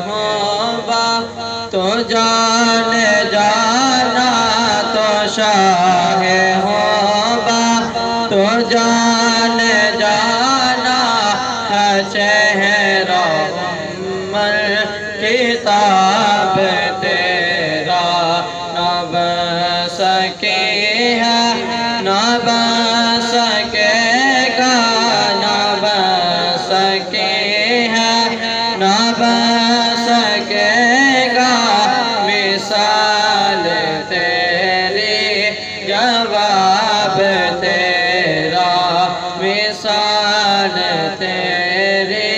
ہوبا تو جان جانا تو شاہ ہوبا تو جان جانا ہے شہر عمر کتاب تیرا نہ بن سکے ہے نہ بن سکے گا نہ بن سکے ہے نہ بن سکے گا مثال تیری جواب تیرا مثال تیری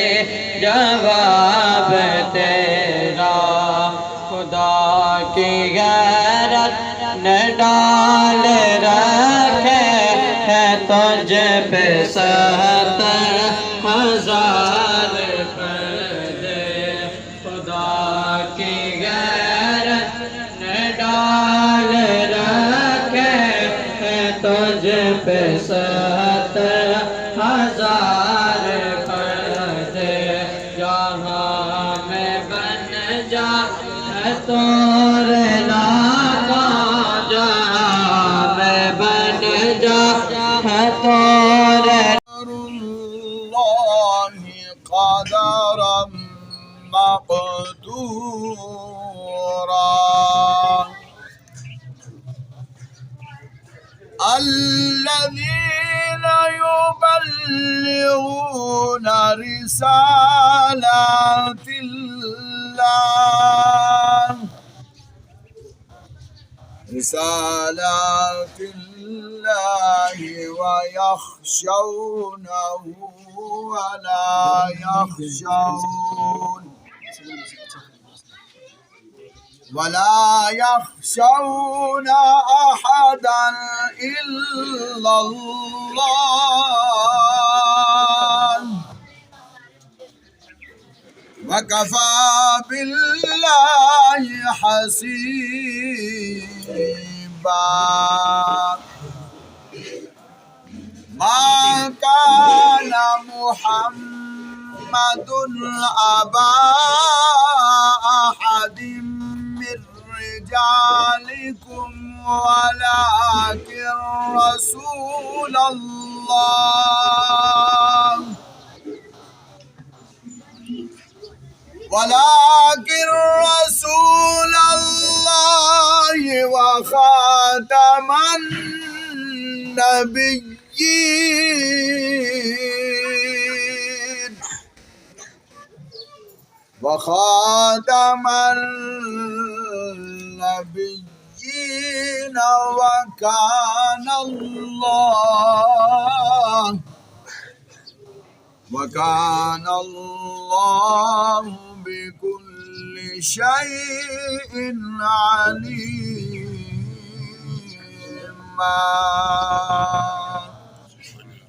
جواب تیرا خدا کی غیرت نے ڈال رکھے ہے تجھ پہ 70,000 پردے خدا کی غیرت نے ڈال رکھے ہے تجھ پہ 70,000 پردے جہاں میں بن جا ہے تو رہنا کا جہاں میں بن جا ہے تو قدرا مقدورا الذين يبلغون رسالات الله ويخشونه ولا يخشون أحدا إلا الله وكفى بالله حسيبا ما كان محمد أبا أحد من رجالكم ولكن رسول الله وخاتم النبيين وكان الله بكل شيء عليما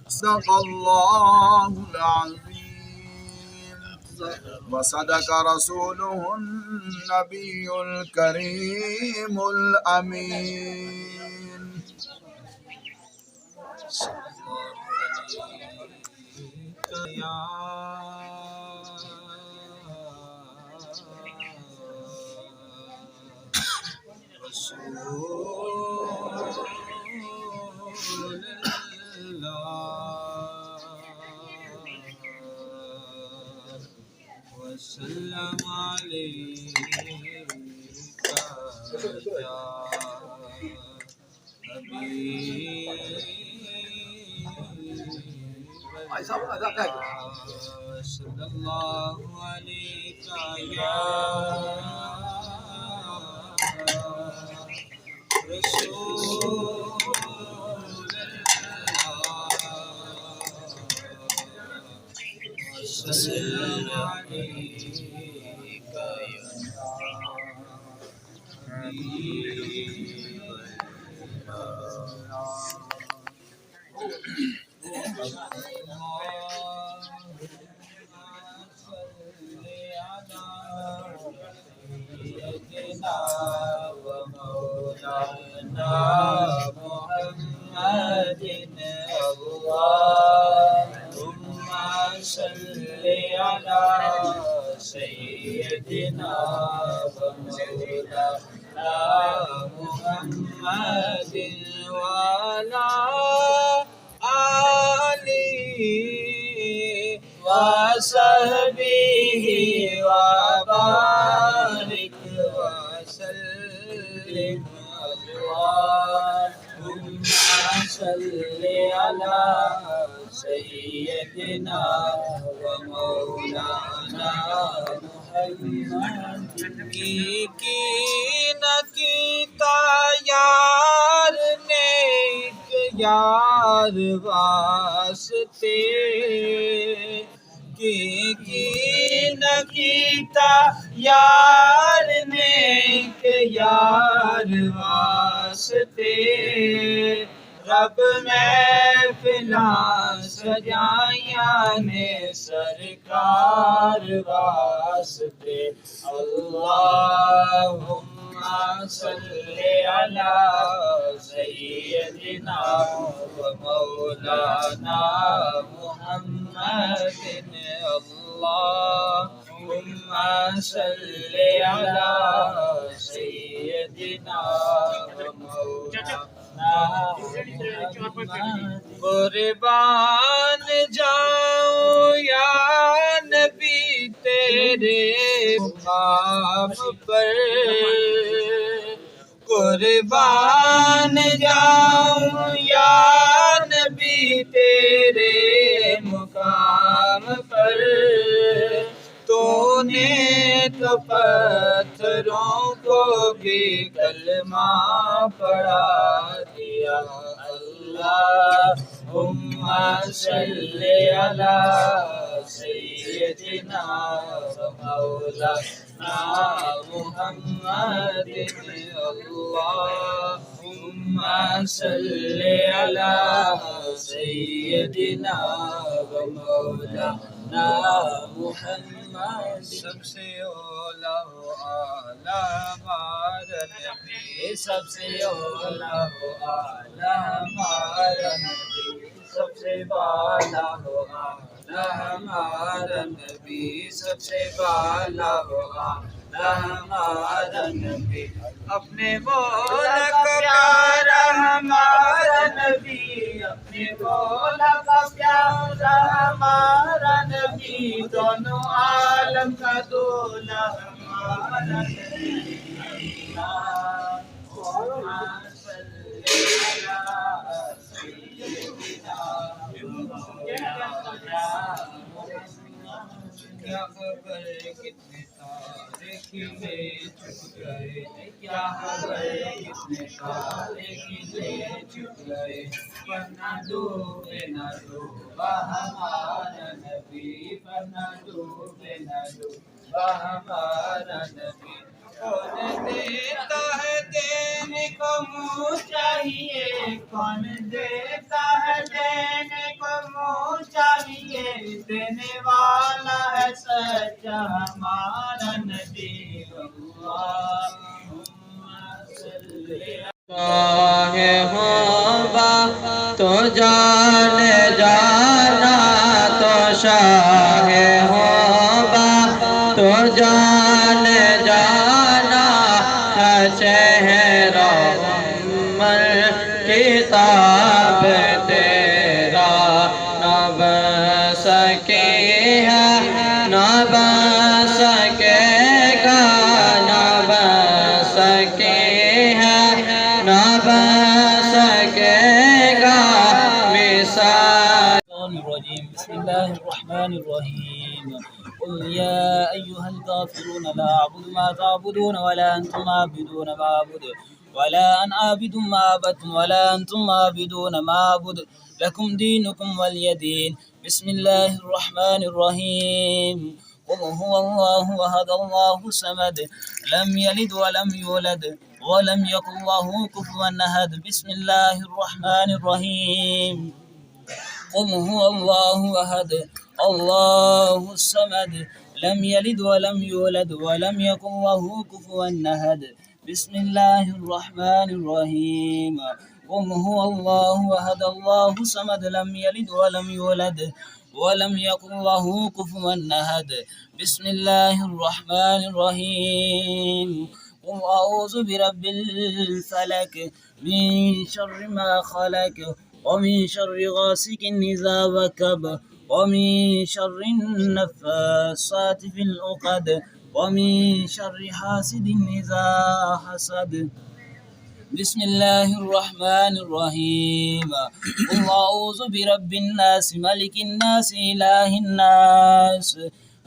صدق الله العظيم وصدق رسوله النبي الكريم الأمين یا رسول اللہ وسلم علیکہ یا صلی اللہ علیہ یا رسول اللہ وسلم علیہ محمد اللهم صل على سيدنا ومولانا محمد وعلى آله وصحبه وبارك وسلم اللهم صل على سيدنا ومولانا محمد کی نکیتا یار نیک یار واسطے کی نکیتا یار نیک یار واسطے رب محفلاں سجائیاں نے سرکار واسطے اللہم صلی علی سیدنا و مولانا محمد اللہم صلی علی سیدنا و مولانا قربان جاؤں یا نبی تیرے مقام پر قربان جاؤں یا نبی تیرے مقام پر تو نے تو پتھروں کو بھی کلمہ پڑھا دیا اللہم صلی علی سیدنا و مولانا محمد اللہم صلی علی سیدنا و مولانا محمد سب سے اولا و اعلی ہمارا نبی سب سے اولا و اعلی ہمارا نبی سب سے بالا ہو اعلی ہمارا نبی سب سے بالا ہو اعلی ہمارا نبی اپنے مولا کا پیارا ہمارا نبی اپنے مولا کا پیارا ہمارا نبی دونوں عالم کا دولا ہمارا نبی کیا خبر کتنے تارے کھلے چھپ گئے کیا خبر کتنے تارے کھلے چھپ گئے پر نہ ڈوبے نہ ڈوبا ہمارا نبی پر نہ ڈوبے نہ ڈوبا ہمارا نبی کون دیتا ہے دینے کو منہ چاہیے کون دیتا ہے دینے کو منہ چاہیے دینے والا ہے سچا ہمارا نبی اللہم صلی شاہ ہوبا تو جان جانا تو شاہ ہوبا تو جان جانا ہے چہرہ عمر کتاب تیرا نہ بن سکے ہے نہ بن سکے گا نہ بن سکے ہے نہ بن سکے گا مثال بسم الله الرحمن الرحيم قل يا أيها الكافرون لا أعبد ما تعبدون ولا أنتم عابدون ما أعبد ولا أنا عابد ما عبدتم ولا أنتم عابدون ما أعبد لكم دينكم ولي دين بسم الله الرحمن الرحيم قل هو الله أحد الله الصمد لم يلد ولم يولد ولم يكن له كفوا أحد بسم الله الرحمن الرحيم قل هو الله أحد الله الصمد لم يلد ولم يولد ولم يكن له كفوا أحد بسم الله الرحمن الرحيم قل هو الله أحد الله الصمد لم يلد ولم يولد ولم يكن له كفوا أحد. بسم الله الرحمن الرحيم. قل أعوذ برب الفلك من شر ما خلق ومن شر غاسق إذا وقب ومن شر النفاثات في العقد ومن شر حاسد إذا حسد. بسم الله الرحمن الرحيم. قل أعوذ برب الناس ملك الناس إله الناس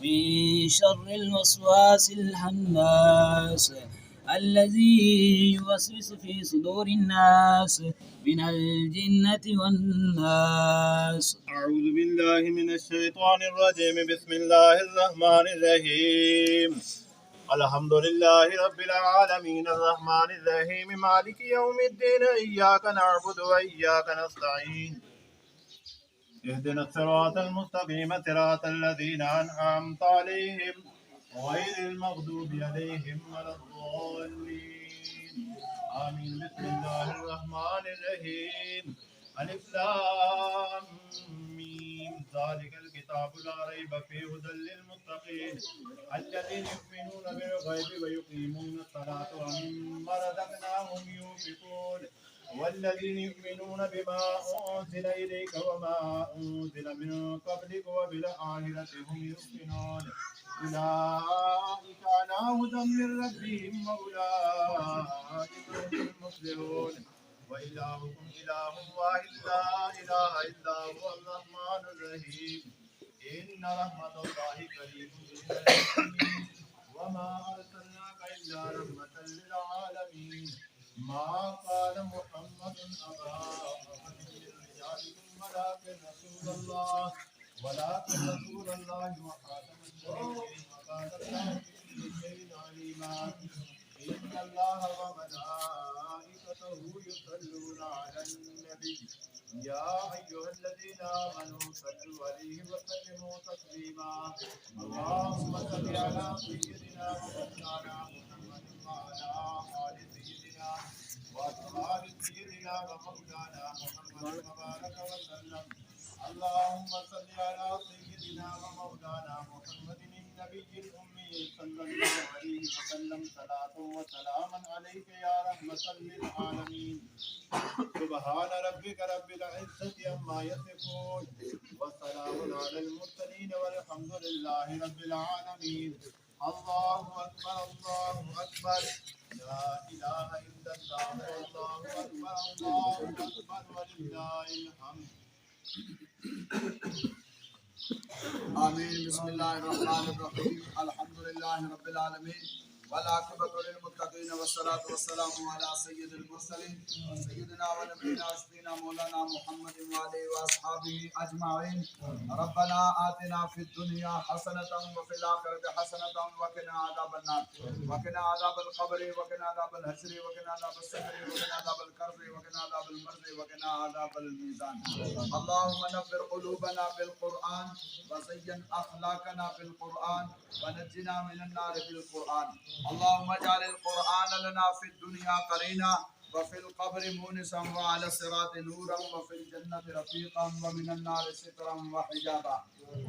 من شر الوسواس الخناس الذي يوسوس في صدور الناس من الجنة والناس. أعوذ بالله من الشيطان الرجيم. بسم الله الرحمن الرحيم. الحمد لله رب العالمين الرحمن الرحيم مالك يوم الدين. إياك نعبد وإياك نستعين. اهدنا الصراط المستقيم صراط الذين أنعمت عليهم غير المغضوب عليهم ولا الضالين. آمين. بسم الله الرحمن الرحيم. ألف لام ميم. ذلك الكتاب لا ريب فيه هدى للمتقين الذين يؤمنون بالغيب ويقيمون الصلاة ومما رزقناهم ينفقون والذين يؤمنون بما أنزل إليك وما أنزل من قبلك وبالآخرة هم يؤمنون أولئك على هدى من ربهم وأولئك هم المفلحون. وإلهكم إله واحد لا إله إلا هو الرحمن الرحيم. إن رحمة الله قريب من المحسنين وما أرسلناك إلا رحمة للعالمين. ما قال محمد أبا أحد من رجالكم ولكن رسول الله وخاتم النبيين وكان الله بكل شيء عليما. إن الله وملائكته يصلون على النبي يا أيها الذين آمنوا صلوا عليه وسلموا تسليما. اللهم صل على سيدنا ومولانا محمد وعلى آل سيدنا وأصحاب سيدنا ومولانا محمد وبارك وسلم. اللهم صل على سيدنا ومولانا محمد النبي الأمي صلى الله عليه وسلم صلاة وسلاما عليك يا رحمة للعالمين. سبحان ربك رب العزة عما يصفون وسلام على المرسلين والحمد لله رب العالمين. الله أكبر الله أكبر لا إله إلا الله والله أكبر الله أكبر ولله الحمد. آمين. بسم الله الرحمن الرحيم. الحمد لله رب العالمين والعاقبة للمتقين والصلاة والسلام على سيد المرسلين سيدنا ونبينا وشفينا مولانا محمد وآله وأصحابه أجمعين. ربنا آتنا في الدنيا حسنة وفي الآخرة حسنة وقنا عذاب النار وقنا عذاب القبر وقنا عذاب الحشر وقنا عذاب السحر وقنا عذاب الكرب وقنا عذاب المرض وقنا عذاب الميزان. اللهم نبر قلوبنا بالقرآن وزين أخلاقنا بالقرآن ونجنا من النار بالقرآن. اللهم اجعل القرآن لنا في الدنيا قرينا وفي القبر مونسا وعلى الصراط نورا وفي الجنة رفيقا ومن النار سترا وحجابا.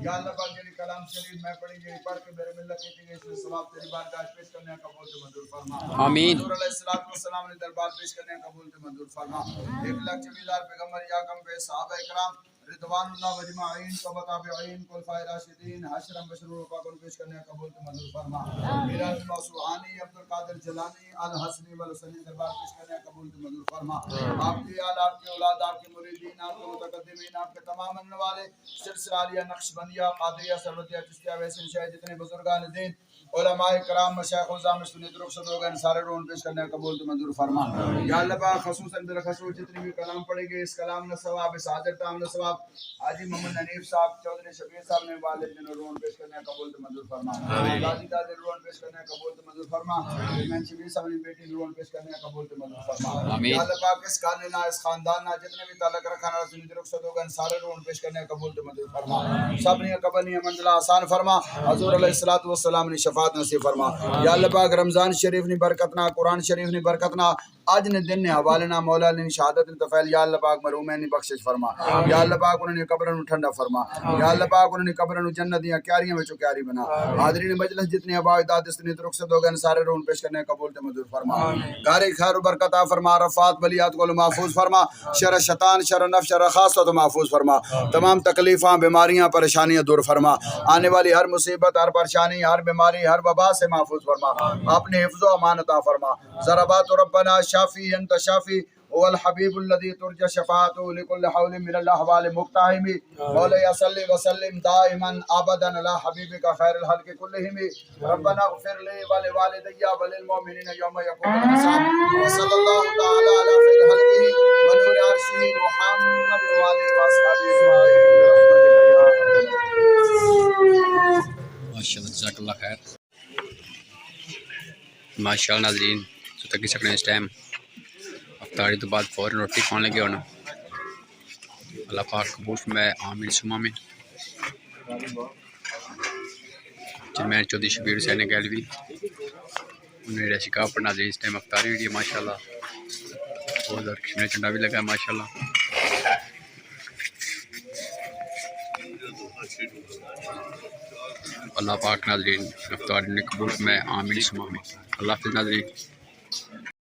یا اللہ پاک تیری کلام شریف میں پڑھی گئی پڑھ کے میرے ملت کی تیری اس ثواب تیری بارگاہ پیش کرنے کا قبول تو منظور فرما. آمین. حضور علیہ السلام نے دربار پیش کرنے کا قبول تو منظور فرما. 1,24,000 پیغمبر یا کم پہ صحابہ اکرام رضوان اللہ مجمعین کو متابعین خلفائے راشدین حشرم بشرور پاک کو پیش کرنے کا قبول تو منظور فرما. میراث موسوعانی عبد القادر جیلانی الحسنی والحسنی دربار پیش کرنے کا قبول تو منظور فرما. آپ کی آل آپ کی اولاد آپ کے مریدین آپ کے متقدمین آپ کے تمام اننے والے سلسلہ عالیہ نقشبندیہ قادریہ سربتیہ چشتیہ ویسن شاید جتنے بزرگان دین علماء کرام مشایخ وزام سنت رخصت ہو گئے سارے رون پیش کرنے کا قبول تو منظور فرما. یا اللہ پاک خصوصاً بالخصوص جتنے بھی کلام پڑھے گئے اس کلام نہ ثواب اس حاضر تام نہ ثواب حاجی محمد حنیف صاحب چودھری شبیر صاحب نے والد نے رون پیش کرنے کا قبول تو منظور فرما. دادی دادی رون پیش کرنے کا قبول تو منظور فرما. میں شبیر صاحب نے بیٹی رون پیش کرنے کا قبول تو منظور فرما. یا اللہ پاک اس خاندان اس خاندان نہ جتنے بھی تعلق رکھنا سنت رخصت ہو گئے سارے رون پیش کرنے کا قبول تو منظور فرما. سب نے قبل نے منزلہ آسان فرما. حضور علیہ الصلوۃ والسلام نے شفاعت نصیب فرما. یا اللہ پاک رمضان شریف نے برکت نہ قرآن شریف نے برکت نہ آج نے دن نے حوالے نہ مولا نے شہادت نے تفیل یا اللہ پاک مرحومین نے بخشش فرما یا اللہ پاک انہوں نے قبر نو ٹھنڈا فرما یا اللہ پاک انہوں نے قبر نو جنت دیاں کیاریاں وچوں کیاری بنا حاضرین مجلس جتنے آبا اجداد استنیت رخصت ہو گئے سارے رون پیش کرنے قبول تے منظور فرما گھر خیر و برکت عطا فرما رفعت بلیات کو محفوظ فرما شر شیطان شر نفس شر خاص تو محفوظ فرما تمام تکلیفاں بیماریاں پریشانیاں دور فرما آنے والی ہر مصیبت ہر پریشانی ہر بیماری ہر وبا سے محفوظ فرما اپنے حفظ و امان عطا فرما ضربات ربنا شافی انت شافی هو الحبیب الذي ترجى شفاعته لكل حول من الاحوال مقتحم مولاي صل وسلم دائما ابدا على حبيبك خير الخلق كلهم ربنا اغفر لي ولوالدي وللمؤمنين يوم يقوم الحساب وصلى الله تعالى على خير خلقه ونور عرشه محمد وعلى اصحابه اجمعين ماشاءاللہ جزاک اللہ خیر ماشاءاللہ ناظرین تو تک سکنے اس ٹائم افطاری تو بعد فوراً روٹی کھانے لگے ہونا اللہ پاک قبول میں آمین سما میں میں چودھری شبیر حسین گیلوی انہیں ریسی کہا پر ناظرین اس ٹائم افطاری ہوئی ہے ماشاءاللہ بہت زیادہ کشمیر چنڈا بھی لگا ہے ماشاءاللہ اللہ پاک ناظرین افطاری نے قبول میں آمین سما میں اللہ حافظ ناظرین